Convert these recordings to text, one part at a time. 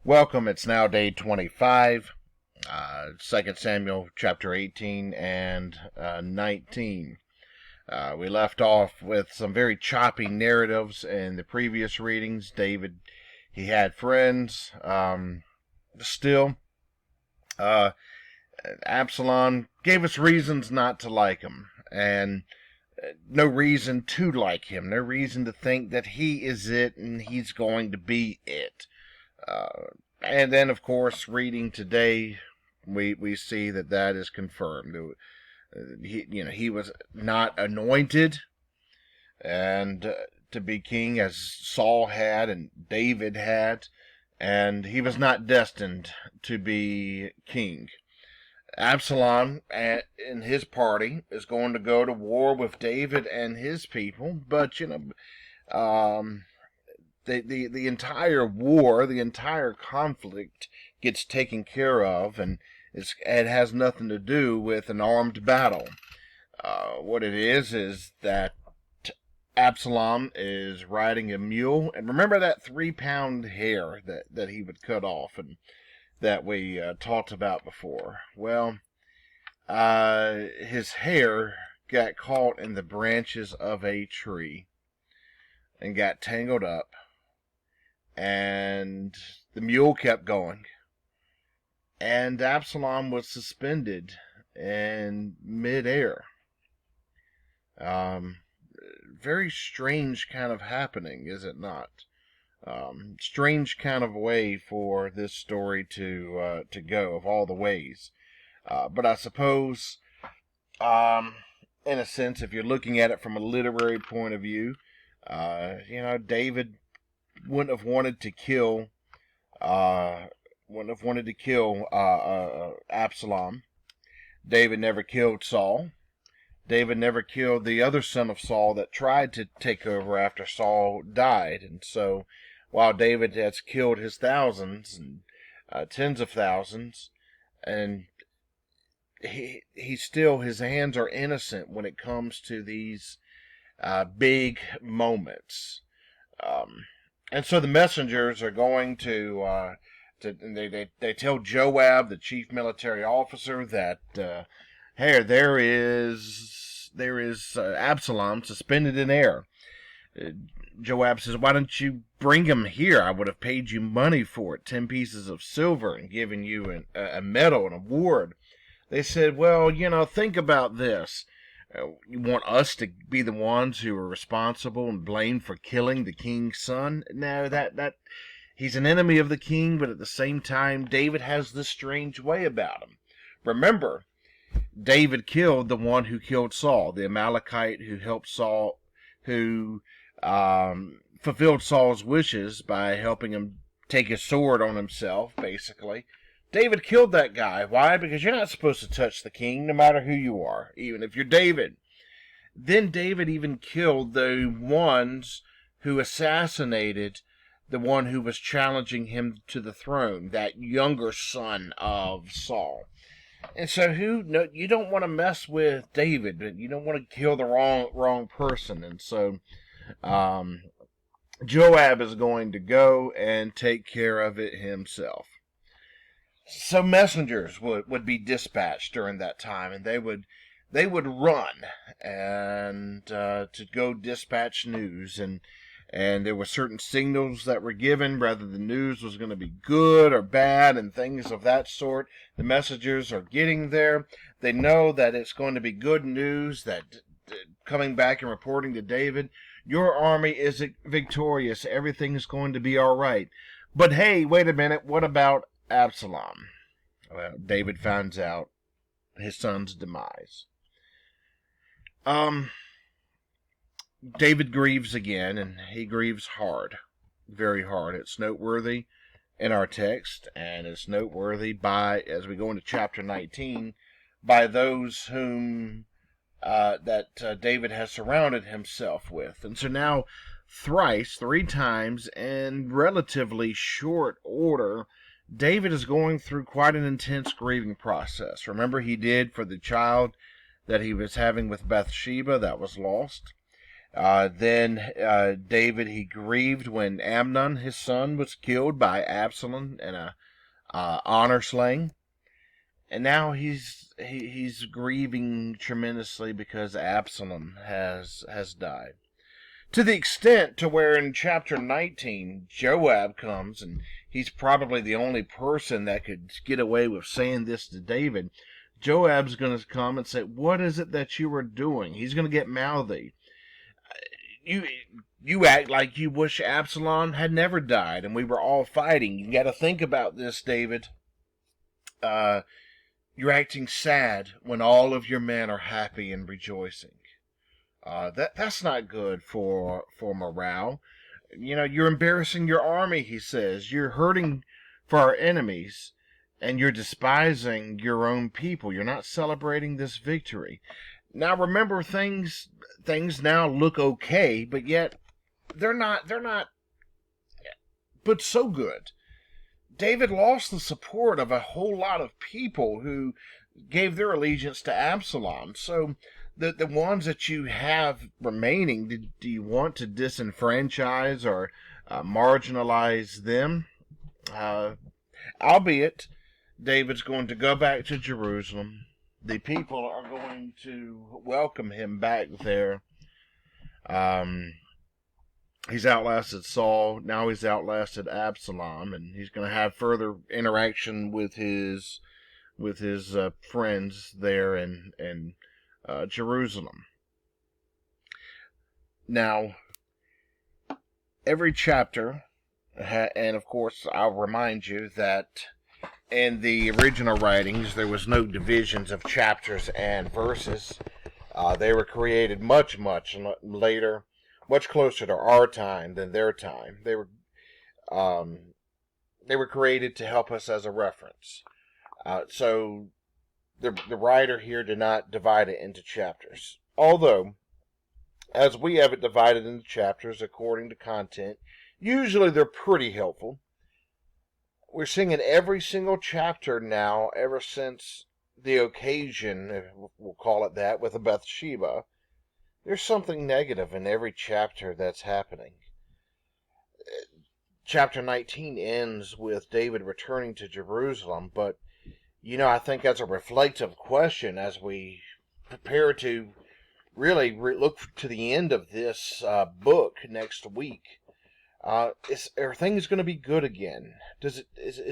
Welcome. It's now day 25, 2 Samuel chapter 18 and 19. We left off with some very choppy narratives in the previous readings. David, he had friends. Still, Absalom gave us reasons not to like him, and no reason to like him, no reason to think that he is it and he's going to be it. And then, of course, reading today, we see that is confirmed. He was not anointed and to be king as Saul had and David had, and he was not destined to be king. Absalom and his party is going to go to war with David and his people, but the entire war, the entire conflict gets taken care of, and it has nothing to do with an armed battle. What it is that Absalom is riding a mule, and remember that 3-pound hair that he would cut off and that we talked about before. Well, his hair got caught in the branches of a tree and got tangled up, and the mule kept going, and Absalom was suspended in midair. Very strange kind of happening, is it not? Strange kind of way for this story to go, of all the ways. But I suppose, in a sense, if you're looking at it from a literary point of view, David wouldn't have wanted to kill Absalom. David never killed Saul. David never killed the other son of Saul that tried to take over after Saul died. And so, while David has killed his thousands and tens of thousands, and his hands are innocent when it comes to these big moments. And so the messengers are going to they tell Joab, the chief military officer, that hey, there is Absalom suspended in air. Joab says, "Why don't you bring him here? I would have paid you money for it, 10 pieces of silver, and given you a medal and award." They said, "Well, think about this. You want us to be the ones who are responsible and blamed for killing the king's son? No, that he's an enemy of the king, but at the same time, David has this strange way about him. Remember, David killed the one who killed Saul, the Amalekite who helped Saul, who fulfilled Saul's wishes by helping him take his sword on himself, basically. David killed that guy. Why? Because you're not supposed to touch the king, no matter who you are, even if you're David. Then David even killed the ones who assassinated the one who was challenging him to the throne, that younger son of Saul. And so you don't want to mess with David, but you don't want to kill the wrong person. And so Joab is going to go and take care of it himself. So messengers would be dispatched during that time, and they would run and to go dispatch news, and there were certain signals that were given whether the news was going to be good or bad and things of that sort. The messengers are getting there. They know that it's going to be good news, that coming back and reporting to David, your army is victorious. Everything is going to be all right. But hey, wait a minute. What about Absalom? Well, David finds out his son's demise. David grieves again, and he grieves hard, very hard. It's noteworthy in our text, and it's noteworthy as we go into chapter 19, by those whom David has surrounded himself with. And so now, three times, in relatively short order, David is going through quite an intense grieving process. Remember, he did for the child that he was having with Bathsheba that was lost. Then David, he grieved when Amnon, his son, was killed by Absalom in a honor slaying. And now he's grieving tremendously because Absalom has died. To the extent to where in chapter 19, Joab comes, and he's probably the only person that could get away with saying this to David. Joab's going to come and say, "What is it that you were doing?" He's going to get mouthy. You act like you wish Absalom had never died and we were all fighting. You got to think about this, David. You're acting sad when all of your men are happy and rejoicing. That's not good for morale. You're embarrassing your army, he says. You're hurting for our enemies, and you're despising your own people. You're not celebrating this victory. Now remember, things now look okay, but yet they're not but so good. David lost the support of a whole lot of people who gave their allegiance to Absalom. So the ones that you have remaining, do you want to disenfranchise or marginalize them? Albeit, David's going to go back to Jerusalem. The people are going to welcome him back there. He's outlasted Saul. Now he's outlasted Absalom, and he's going to have further interaction with his friends there in Jerusalem. Now, every chapter, and of course, I'll remind you that in the original writings there was no divisions of chapters and verses. They were created much later, much closer to our time than their time. They were created to help us as a reference. So the writer here did not divide it into chapters. Although, as we have it divided into chapters according to content, usually they're pretty helpful. We're seeing in every single chapter now, ever since the occasion, we'll call it that, with Bathsheba, there's something negative in every chapter that's happening. Chapter 19 ends with David returning to Jerusalem, but, I think that's a reflective question as we prepare to really look to the end of this book next week. Are things going to be good again? Is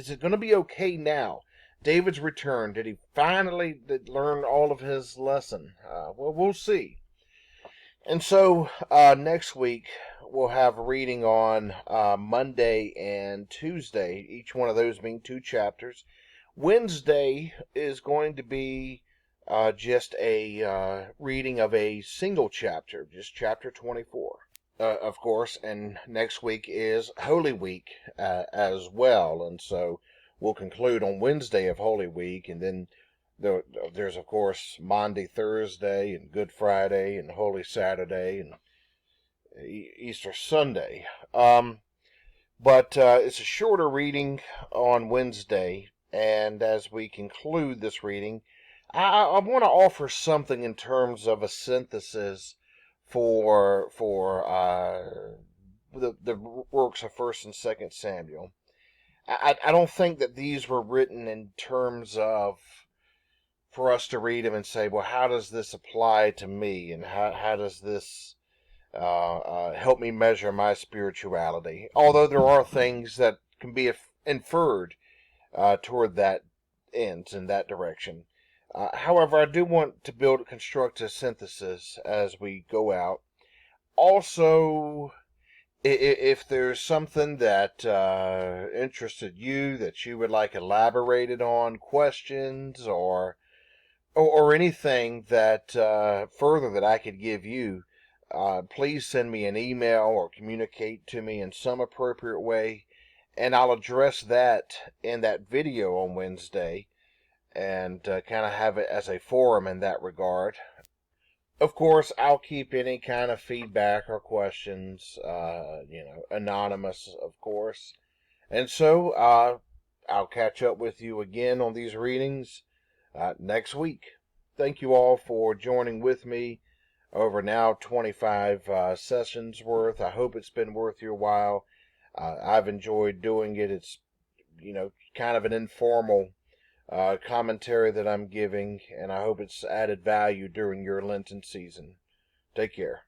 it going to be okay now? David's return, did he finally learn all of his lesson? Well, we'll see. And so next week we'll have a reading on Monday and Tuesday, each one of those being 2 chapters. Wednesday is going to be just a reading of a single chapter, just chapter 24. Of course, and next week is Holy Week as well, and so we'll conclude on Wednesday of Holy Week, and then there's, of course, Maundy Thursday, and Good Friday, and Holy Saturday, and Easter Sunday. But it's a shorter reading on Wednesday, and as we conclude this reading, I want to offer something in terms of a synthesis for the works of 1st and 2nd Samuel. I don't think that these were written in terms of for us to read them and say, well, how does this apply to me, and how does this help me measure my spirituality? Although there are things that can be inferred toward that end, in that direction. However, I do want to construct a synthesis as we go out. Also, if there's something that interested you, that you would like elaborated on, questions, or anything that further that I could give you, please send me an email or communicate to me in some appropriate way, and I'll address that in that video on Wednesday, and kind of have it as a forum in that regard. Of course, I'll keep any kind of feedback or questions, anonymous, of course. And so, I'll catch up with you again on these readings next week. Thank you all for joining with me over now 25 sessions worth. I hope it's been worth your while. I've enjoyed doing it. It's, kind of an informal commentary that I'm giving, and I hope it's added value during your Lenten season. Take care.